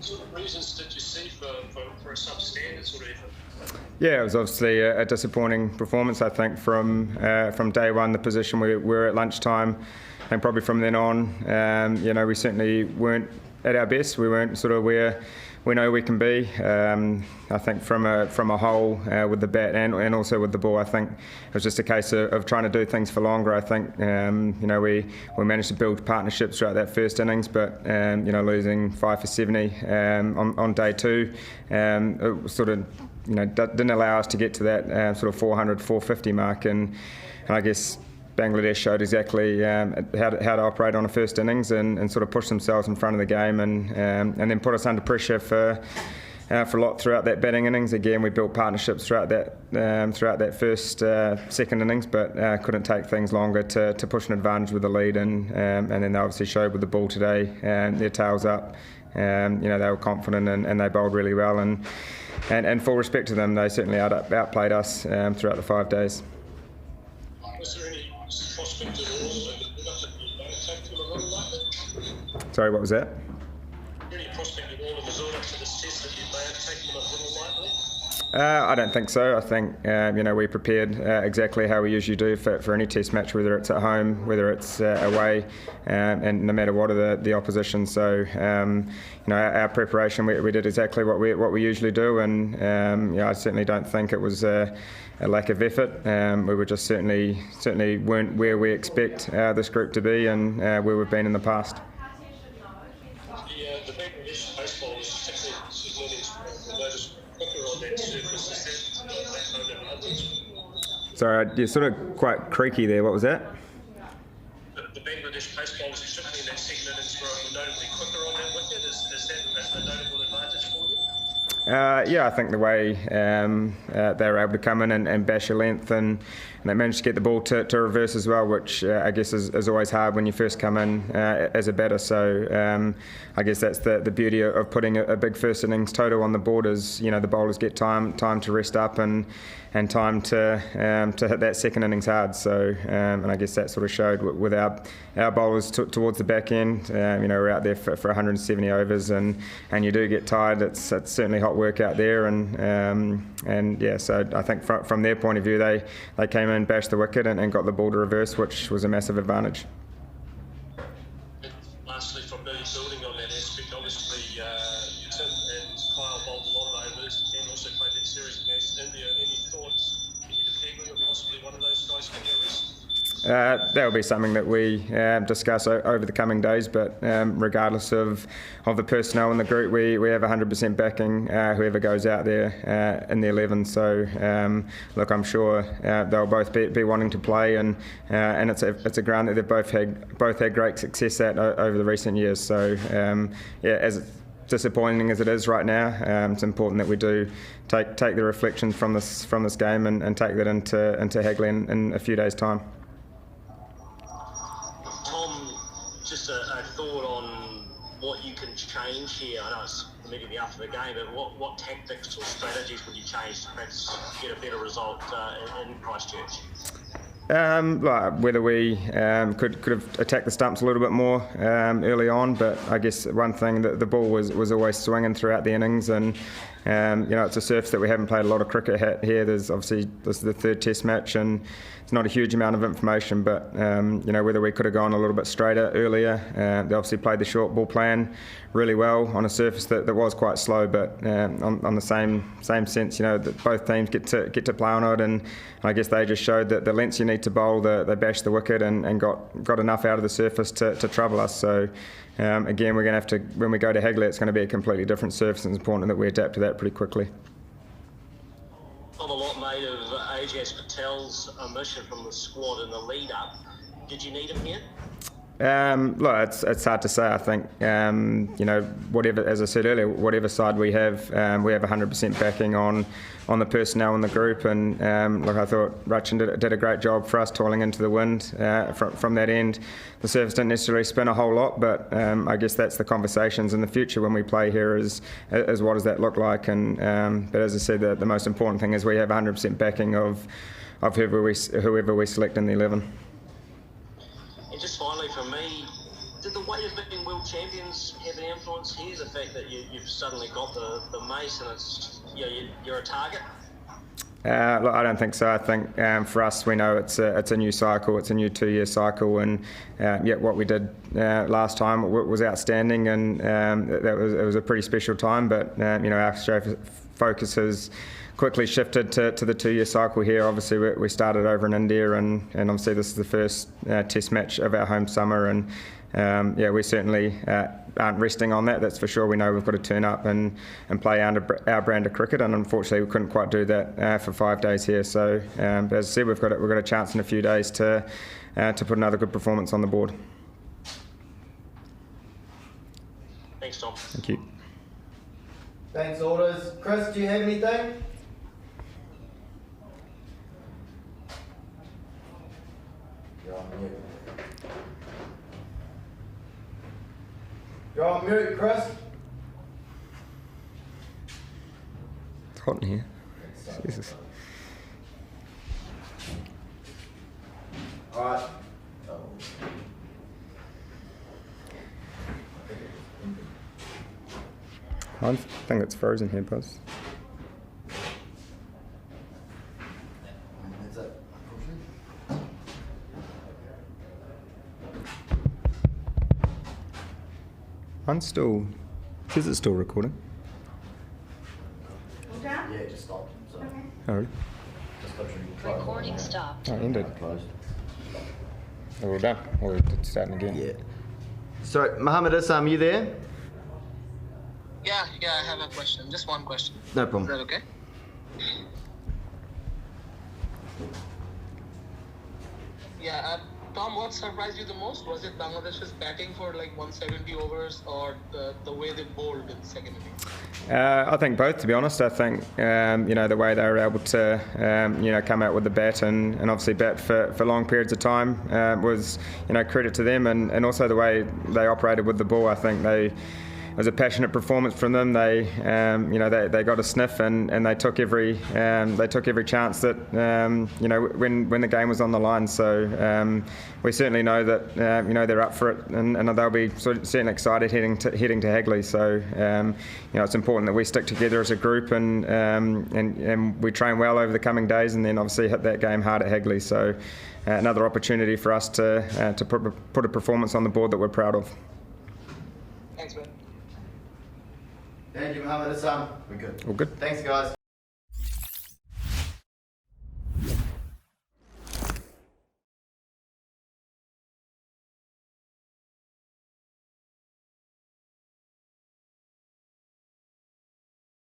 What sort of reasons did you see for a substandard sort of effort? Yeah, it was obviously a disappointing performance. I think from day one, the position we were at lunchtime, and probably from then on, we certainly weren't at our best. We weren't sort of where we know we can be. I think from a whole with the bat and also with the ball, I think it was just a case of trying to do things for longer. I think we managed to build partnerships throughout that first innings, but losing 5 for 70 on day two, it sort of didn't allow us to get to that sort of 400, 450 mark, and I guess Bangladesh showed exactly how to operate on a first innings and sort of push themselves in front of the game and then put us under pressure for a lot throughout that batting innings. Again, we built partnerships throughout that first second innings, but couldn't take things longer to push an advantage with the lead, and then they obviously showed with the ball today, their tails up. They were confident and they bowled really well, and full respect to them, they certainly outplayed us throughout the 5 days. Was there any prospect at all that you may take to a run like that? Sorry, what was that? Any prospect at all in the build-up to this test that you may have taken a little lightly? I don't think so. I think we prepared exactly how we usually do for any test match, whether it's at home, whether it's away, and no matter what are the opposition. So our preparation, we did exactly what we usually do, and I certainly don't think it was a lack of effort. We were just certainly weren't where we expect this group to be and where we've been in the past. The Bangladesh baseball was particularly quicker on that surface. Is that kind of advantage? Sorry, you're sort of quite creaky there. What was that? The Bangladesh baseball was particularly in that second innings were notably quicker on that wicket. Is that a notable advantage for you? I think the way they were able to come in and bash a length, and they managed to get the ball to reverse as well, which I guess is always hard when you first come in as a batter. So I guess that's the beauty of putting a big first innings total on the board is the bowlers get time to rest up and time to hit that second innings hard. So and I guess that sort of showed with our bowlers towards the back end. We're out there for 170 overs, and you do get tired. It's certainly hot work out there, so I think from their point of view, they came in, bashed the wicket, and got the ball to reverse, which was a massive advantage. Lastly, from building on that aspect, obviously Tim and Kyle bowled a lot of overs and also played that series against India. Any thoughts ahead of Hagley or possibly one of those guys getting a rest? That will be something that we discuss over the coming days, but regardless of the personnel in the group, we have 100% backing whoever goes out there in the 11. So look, I'm sure they'll both be wanting to play, and it's a ground that they've both had great success at over the recent years. So as disappointing as it is right now, it's important that we do take the reflections from this game and take that into Hagley in a few days' time. Just a thought on what you can change here. I know it's immediately after the game, but what tactics or strategies would you change to perhaps get a better result in Christchurch? Whether we could have attacked the stumps a little bit more early on, but I guess one thing that the ball was always swinging throughout the innings, and it's a surface that we haven't played a lot of cricket here. This is the third test match, and it's not a huge amount of information, but whether we could have gone a little bit straighter earlier. They obviously played the short ball plan really well on a surface that was quite slow, but on the same sense, that both teams get to play on it, and I guess they just showed that the lengths you need to bowl, they bashed the wicket and got enough out of the surface to trouble us. So again, we're going to have to, when we go to Hagley, it's going to be a completely different surface, and it's important that we adapt to that pretty quickly. Not a lot made of Ajaz Patel's omission from the squad in the lead-up. Did you need him here? Look, it's hard to say. I think whatever, as I said earlier, whatever side we have 100% backing on the personnel in the group, and look, I thought Rachin did a great job for us toiling into the wind from that end. The surface didn't necessarily spin a whole lot, but I guess that's the conversations in the future when we play here is what does that look like, and but as I said, the most important thing is we have 100% backing of whoever we select in the 11. And just finally from me, did the weight of being well World Champions have an influence here? The fact that you've suddenly got the mace and it's you're a target. Look, I don't think so. I think for us, we know it's a new cycle. It's a new 2-year cycle, and what we did last time was outstanding, and it was a pretty special time. But our focus has quickly shifted to the 2-year cycle here. Obviously, we started over in India, and obviously this is the first Test match of our home summer, and we certainly aren't resting on that. That's for sure. We know we've got to turn up and play under our brand of cricket, and unfortunately we couldn't quite do that for 5 days here. So, but as I said, we've got a chance in a few days to put another good performance on the board. Thanks, Tom. Thank you. Thanks, Orders. Chris, do you have anything? You're on mute. You're on mute, Chris. It's hot in here. Jesus. All right. I think it's frozen here, Buzz. That's it. Mine's still. Is it still recording? Yeah, it just stopped. So Oh, really? just literally closed. Recording stopped. Oh, it ended. Closed. Oh, we're done. Or it's starting again. Yeah. Sorry, Mohammed Issam, you there? Yeah, I have a question. Just one question. No Is problem. that okay? Yeah, Tom, what surprised you the most? Was it Bangladesh's batting for like 170 overs or the way they bowled in the second innings? I think both, to be honest. I think the way they were able to come out with the bat and obviously bat for long periods of time was credit to them, and also the way they operated with the ball. I think it was a passionate performance from them. They got a sniff and they took every chance that when the game was on the line. So we certainly know that they're up for it, and they'll be certainly excited heading to Hagley. So it's important that we stick together as a group and we train well over the coming days, and then obviously hit that game hard at Hagley. So another opportunity for us to put a performance on the board that we're proud of. Thanks, man. Thank you, Mohammed Issam. We're good. All good. Thanks, guys.